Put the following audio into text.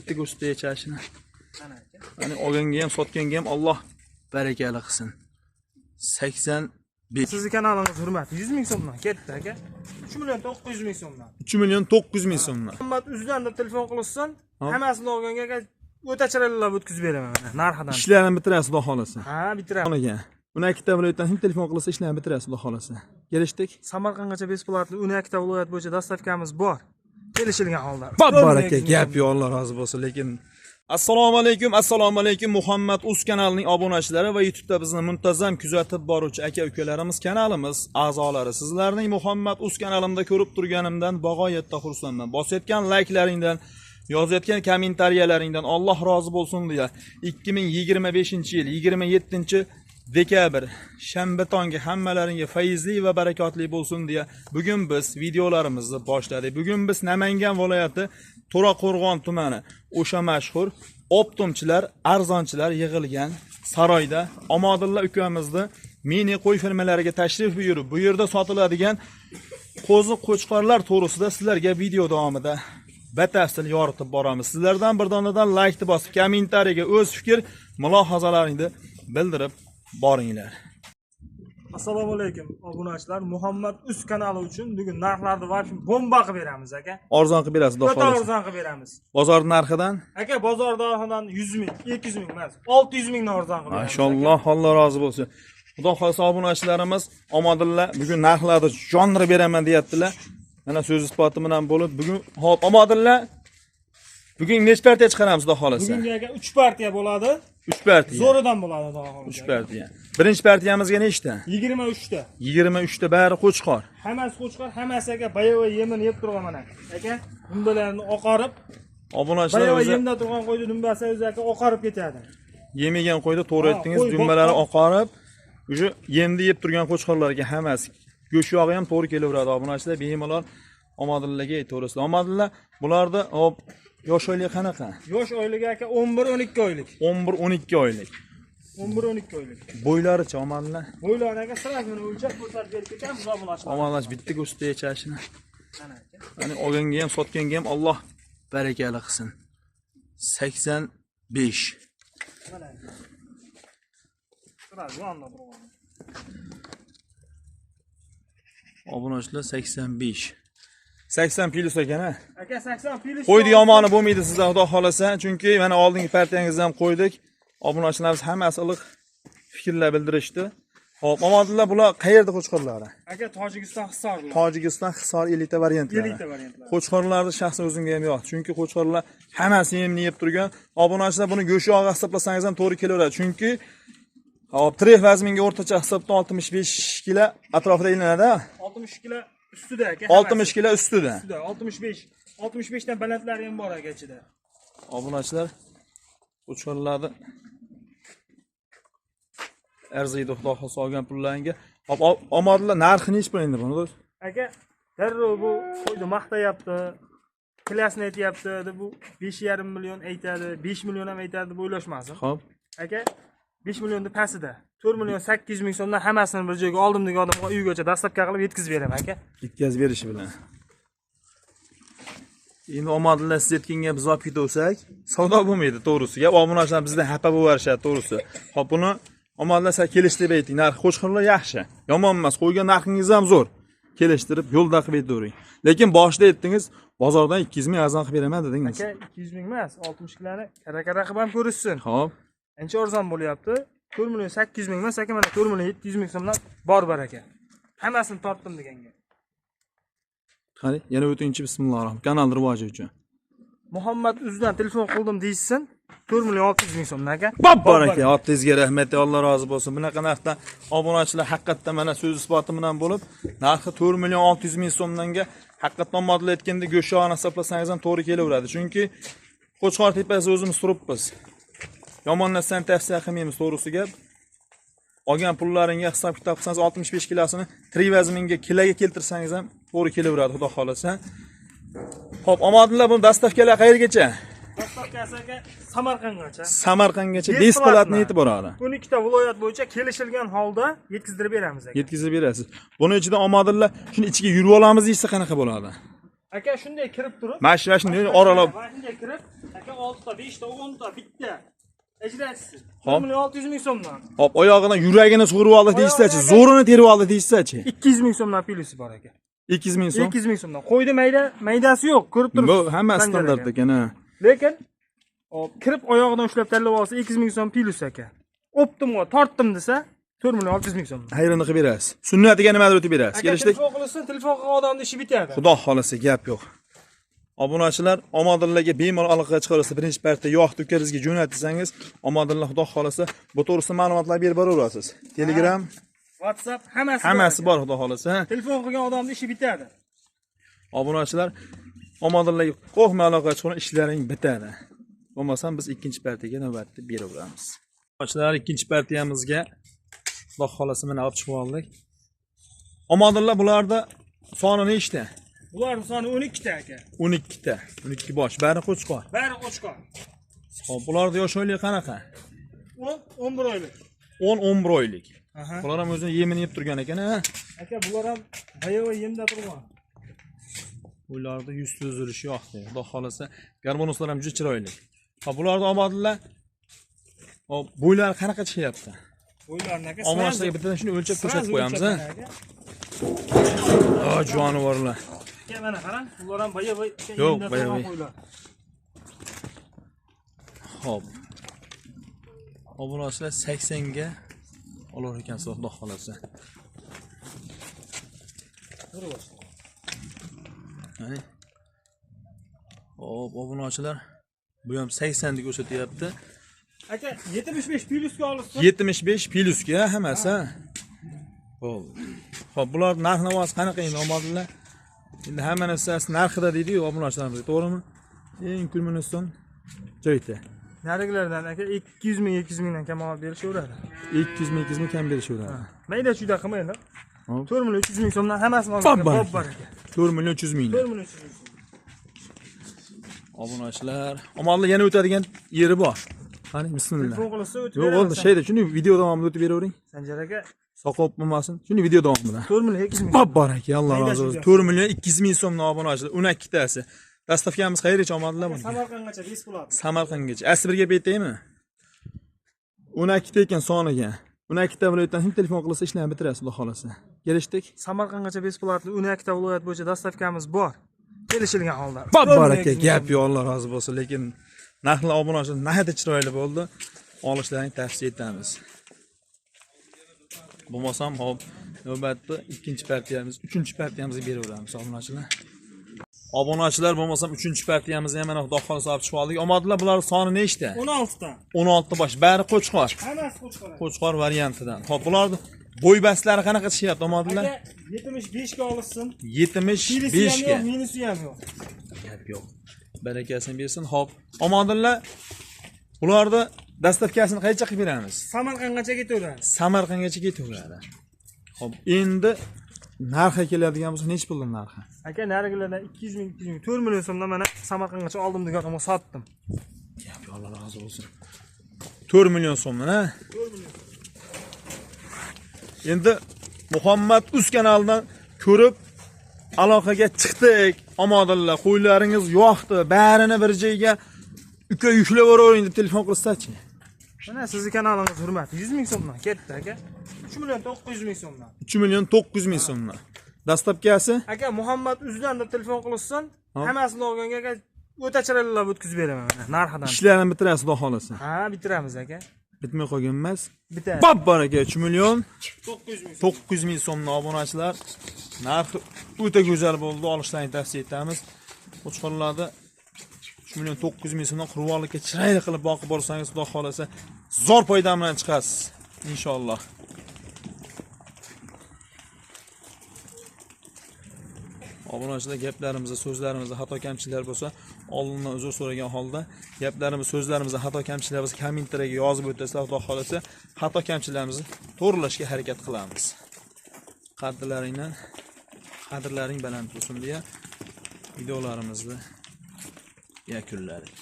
bitta ko'rsatdi yechashini. Ya'ni olganga ham, sotganga ham Alloh barakali qilsin. 85. Sizning kanalingiz hurmat 100 ming so'mdan ketdi aka. 3 million 900 ming so'mdan. 3 million 900 ming so'mdan. Muhammad Uzdan deb telefon qilsin, hammasini olganga o'ta chiroyli o'tkazib beraman mana narxidan. Ishlarni bitirasiz, xudo xolasa. Ha, bitiraman. Uni ikkita viloyatdan ham telefon qilsa ishlarni bitirasiz, xudo xolasa. Kelishdik. Samarqandgacha besplatli 12 ta viloyat bo'yicha dostavkamiz bor. Kelishilgan holda. Baraka gap yo, Alloh rozi bo'lsin, lekin Assalomu alaykum Muhammad Uz kanalining obunachilari va YouTube'da bizni muntazam kuzatib boruvchi aka-ukalarimiz, kanalimiz a'zolari. Sizlarning Muhammad Uz kanalimda ko'rib turganimdan bag'oyatda xursandman. Bosayotgan layklaringdan, yozayotgan kommentariyalaringdan Alloh rozi bo'lsin deya 2025-yil 27-dekabr shanba tongi hammalaringga fayzli va barakotli bo'lsin deya bugun biz videolarimizni boshladik. Bugun biz Namangan viloyati To'raqo'rg'on tumani o'sha mashhur optomchilar, arzonchilar yig'ilgan saroyda Omodulla ukamizni mini qo'y fermalariga tashrif buyurib, bu yerda sotiladigan qo'zi-qo'chqorlar to'g'risida sizlarga video davomida batafsil yoritib boramiz. Sizlardan bir donadan like bosib, kommentariyaga o'z fikr, mulohazalaringni bildirib boringlar. Assalomu alaykum obunachilar. Muhammad Uz kanali uchun bugun narxlarni vaqt bomba qilib beramiz aka. Arzon qilib berasiz, xudo xolasa. Arzon qilib beramiz. Bozor narxidan? Aka, bozor narxidan 100 ming, 200 ming emas, 600 mingdan arzon qilib beramiz. Maşallah, Alloh rozi bo'lsin. Xudo xolasa obunachilarimiz Omodulla bugun narxlarni jondirib beraman deyaptilar. Mana so'z isboti bilan bo'lib, bugun hop Omodulla bugun nechta partiya chiqaramiz, xudo xolasa? Bugun aka 3 partiya bo'ladi. 3 partiya. Zo'ridan bo'ladi, xudo xolasa. 3 partiya. Birinchi partiyamizga nechta? 23 ta. 23 ta bari qo'chqor. Hammasi qo'chqor, hammasi aka bayovoy yemin yeb turgan mana. Aka, dumbalarni oqarib, obunachilar bayovoy o'zi yemda turgan qo'yni dumbasi o'zi aka oqarib ketadi. Yemagan qo'yda to'g'ri aytdingiz, dumbalari oqarib, o'sha yemni yeb turgan qo'chqorlarga hammasi go'sht yog'i ham to'g'ri kelaveradi. Obunachilar bemalol Omodullaga aytaverasizlar. Omodulla bularda hop yosh oylik qanaqa? Yosh oyligi aka 11-12 oylik. 11-12 oylik. 11-12 oylik. Bo'ylaricha Omodulla? Bo'ylariga sirasini o'lchab ko'rsatib berib ketamiz obunachilar. Omodulla bitta ko'rsatdi yechashini. Ya'ni olganga ham, sotganga ham Alloh barakali qilsin. 85. Obunachilar 85. 80 plus ekan-a? Aka 80 plus. Qo'ydi yomoni bo'lmaydi sizlar, xudo xolasa. Chunki mana oldingi partiyangizni ham qo'ydik. Obunachilarimiz hammasi iliq fikrlar bildirishdi. Xo'p, Omodulla bular qayerda qo'chqorlari? Aka Tojikiston Hisor. Tojikiston Hisor elita variantlari. Elita variantlari. Qo'chqorlarni shaxsan o'zimga ham yo'q. Chunki qo'chqorlar hammasi yemni yeb turgan. Obunachilar buni go'sht yog'i hisoblasangiz ham to'g'ri kelaveradi. Chunki hop, tirek vazminga o'rtacha hisobda 65 kg atrofida aylanadi. 60 kg ustida aka. 60 kg ustida. 65. 65 dan balandlari ham bor aka ichida. Obunachilar qo'chqorlarni arziydi, xudo xolasa olgan pullaringa. Hop, Omodulla narxi nech pul endi buni do'st? Aka, darrov bu qo'yni maqtayapti, klasni aytayapti, bu 5,5 million aytadi, 5 million ham aytadi deb o'ylashmasin. Xo'p. Aka, 5 millionning pastida 4 million 800 ming so'mdan hammasini bir joyga oldim degan odamga uygacha dastavka qilib yetkazib beraman aka. Yetkazib berishi bilan. Endi Omodulla siz aytganga biz olib ketaversak, savdo bo'lmaydi, to'g'risi. Gap obunachilar bizdan xafa bo'larishadi, to'g'risi. Xo'p, buni Omodulla siz kelishdi deb ayting. Narx qo'chqorlar yaxshi. Yomon emas. Qo'ygan narxingiz ham zo'r. Kelishtirib yo'lda qilib aytavering. Lekin boshida aytdingiz, bozordan 200 ming arzon qilib beraman dedingiz. Aka, 200 ming emas, 60 kgni kara-kara qilib ham ko'rishsin. Xo'p. Ancha arzon bo'lyapti. 4 million 800 ming emas, aka mana 4 million 700 ming so'mdan bor aka. Hammasini tortdim deganga. Qani, yana o'tingchi bismillohirrohmanirrohim. Kanal rivoji uchun. Muhammad Uzdan telefon qildim deysin. 4 million 600 ming so'mdan aka. Baraka, otingizga rahmat, Alloh rozi bo'lsin. Bunaqa narxda obunachilar haqiqatdan mana so'z isboti bilan bo'lib, narxi 4 million 600 ming so'mdanga haqiqatdan Omodulla aytganda go'sht yog'ini hisoblasangiz ham to'g'ri kelaveradi. Chunki qo'chqor tepasida o'zimiz turibmiz. Yomon narsani tavsiya qilmaymiz, to'g'risi gap. Olgan pullaringga hisob kitob qilsangiz 65 kilosini trivazminga kiloga keltirsangiz ham to'g'ri kelaveradi, xudo xolasa. Xo'p, Omodulla bu dastavkalar qayergacha? Dastavkasi aka Samarqandgacha. Samarqandgacha besplatni yetib boradi. 12 ta viloyat bo'yicha kelishilgan holda yetkazib beramiz aka. Yetkazib berasiz. Buni ichida Omodulla shuni ichiga yurib olamiz deysa qanaqa bo'ladi? Aka shunday kirib turib, Mashina shunday oralab. shunday kirib, aka 6 ta, 5 ta, 10 ta bitta. Ijrachisi. Hop. 1 600 ming so'mdan. Hop, oyog'idan yuragini sug'urib oldi deysiz-chi, Oyog'iga- zo'rini terib oldi deysiz-chi. 200 ming so'mdan pilusi bor aka. 200 ming so'm. 200 ming so'mdan. Qo'ydi maydasi yo'q, ko'rib turibsiz. Bu hamma standart ekan, ha. Lekin hop, kirib oyog'idan ushlab tanlab olsa 200 ming so'm pilus aka. Optimga tortdim desa 4 million 600 ming so'm. Hayrini qilib berasiz. Sunnatiga nimadir o'tib berasiz. Kelishdik. Telefon qilsa, telefon qilgan odamning ishi bitadi. Xudo xolasa gap yo'q. Obunachilar, Omadillarga bemalol aloqaga chiqarsa, birinchi partda yo'qni ukangizga jo'natsangiz, Omadillar xudo xolasa bu to'g'risida ma'lumotlar berib boraverasiz. Telegram, WhatsApp hammasi bor xudo xolasa. Telefon qilgan odamning ishi bitadi. Obunachilar, Omadillarga qo'rqmay aloqaga chiqing, ishlaring bitadi. Bo'lmasam biz ikkinchi partiyaga navbatda beraveramiz. Obunachilar, ikkinchi partiyamizga xudo xolasa mana olib chiqib oldik. Omadillar bularda soni nechta? Bularning soni 12 ta aka. 12 ta. 12 bosh. Bari qo'chqor. Bari qo'chqor. Hop, bularda yosh oylik qanaqa? 11 oylik. 10-11 oylik. Aha. Bular ham o'zini yemini yeb turgan ekan, ha? Aka, bular ham bayo'y yemda turgan. Ularda yuz to'zilishi yo'qdi. Xudo xolasa, garbonoslar ham juda chiroyli. Ha, bularda omadillar. Hop, bo'ylari qanaqa chiqyapti? Bo'ylarni aka. Omonasiga bittadan shuni o'lchab ko'rsatib qo'yamiz, ha? Ha, jonivorlar. Aka, mana qarang, bular ham bayo'y Yo'q, yemda bayo'y. turgan qo'ylar. Hop. Obunachilar 80 ga olar ekansiz, xudo xolasa. Mana. Hop, obunachilar. Bu ham 80 deb ko'rsatyapti. Aka, 75 pilusga olibsiz. 75 pilusga hammasi. Bo'ldi. Xo'p, bular narx-navosi qanaqa endi omadillar? Endi hamma narsasi narxida deydi-ku obunachilarimiz, to'g'rimi? Eng kulminusdan joyda. Narigilardan aka 200 ming 200 mingdan kam olib berishaveradi. 200 ming kam berishaveradi. Mayda juda qilmaydi. Hop. 4 million 300 ming so'mdan hammasini olib Bob bor. bor aka. 4 million 300 ming. 4 million 300 ming. Obunachilar, omadillar yana o'tadigan yeri bor. Qani, bismillah. Telefon qilsa o'tib Yo'q, bo'ldi, shayda, shuni video davomida o'tib beravering. Sanjar aka Soqop bo'lmasin. Shuni video davomida. 4 million 200 ming. Bob bor aka, Alloh rozi bo'lsin. 4 million 200 ming so'mdan obunachilar, 12 tasi. Dastavkamiz qayergacha omadillar buni? Samarqandgacha bes bo'ladi. Samarqandgacha. Asli birga betaymi? 12 ta ekan soniga. 12 ta viloyatdan ham telefon qilsa ishlarni bitirasiz, xudo xolasa. Kelishdik? Samarqandgacha bes bo'ladi. 12 ta viloyat bo'yicha dastavkamiz bor. Kelishilgan holda. Bob bor aka, gap yo'q, Alloh rozi bo'lsin, lekin narxlar obunachilar nahayat chiroyli bo'ldi. Olishlarini tavsiya etamiz. Bo'lmasam, hop, navbatda ikkinchi partiyamiz, uchinchi partiyamizga beraveramiz obunachilar. Obunachilar bo'lmasam, uchinchi partiyamizni ham mana xudo xolasa olib chiqib oldik. Omadillar bular soni nechta? 16 ta. 16 bosh. Bari qo'chqor. Hammasi qo'chqor. Qo'chqor variantidan. Hop, bularning bo'y bastlari qanaqa chiqyapti omadillar? Aka 75 ga olsin. 75 ga. Minusi ham yo'q. Gap yo'q. Barakasini bersin. Hop, omadillar. Bularda dastavkasini qayercha qilib beramiz? Samarqandgacha ketaveradi. Samarqandgacha ketaveradi. Hop, endi narxga keladigan bo'lsa, nech puldan narxi? Aka, narigilardan 200 ming 200 ming 4 million so'mdan mana Samarqandgacha oldim deganimga sotdim. Gap yo'q, Alloh rozi bo'lsin. 4 million so'mdan, ha? 4 million. Endi Muhammad Uz kanalidan ko'rib aloqaga chiqdik. Omadillar, qo'ylaringiz yo'qdi, barini bir joyga uka yushlab boravering deb telefon qilsa-chi. Mana sizning kanalingiz hurmat. 100 ming so'mdan ketdi aka. 3 million 900 ming so'mdan. 3 million 900 ming so'mdan. Dastavkasi? Aka, Muhammad Uzdan deb telefon qilsin, hammasini olganga aka o'ta chiroyli o'tkazib beraman mana narxidan. Ishlarni bitirasiz, xudo xolasa. Ha, bitiramiz aka. Bitmay qolgan emas. Bitadi. Bob bor aka, 3 million 900 ming. 900 ming so'mdan obunachilar. Narxi o'ta go'zal bo'ldi, olishlarini tavsiya etamiz. Qo'chqorlarda 3 million 900 ming so'mdan qurbonlikka chiroyli qilib boqib borsangiz, xudo xolasa, zo'r foyda bilan chiqasiz. Inshaalloh. Obunachilar, gaplarimizda, so'zlarimizda xato kamchiliklar bo'lsa, oldindan uzr so'ragan holda, gaplarimiz, so'zlarimizda xato kamchiliklar bo'lsa, kommentariyaga yozib o'tasizlar, xudo xolasa, xato kamchiliklarimizni to'g'rilashga harakat qilamiz. Qadrlaring baland bo'lsin deya videolarimizni yakunladik.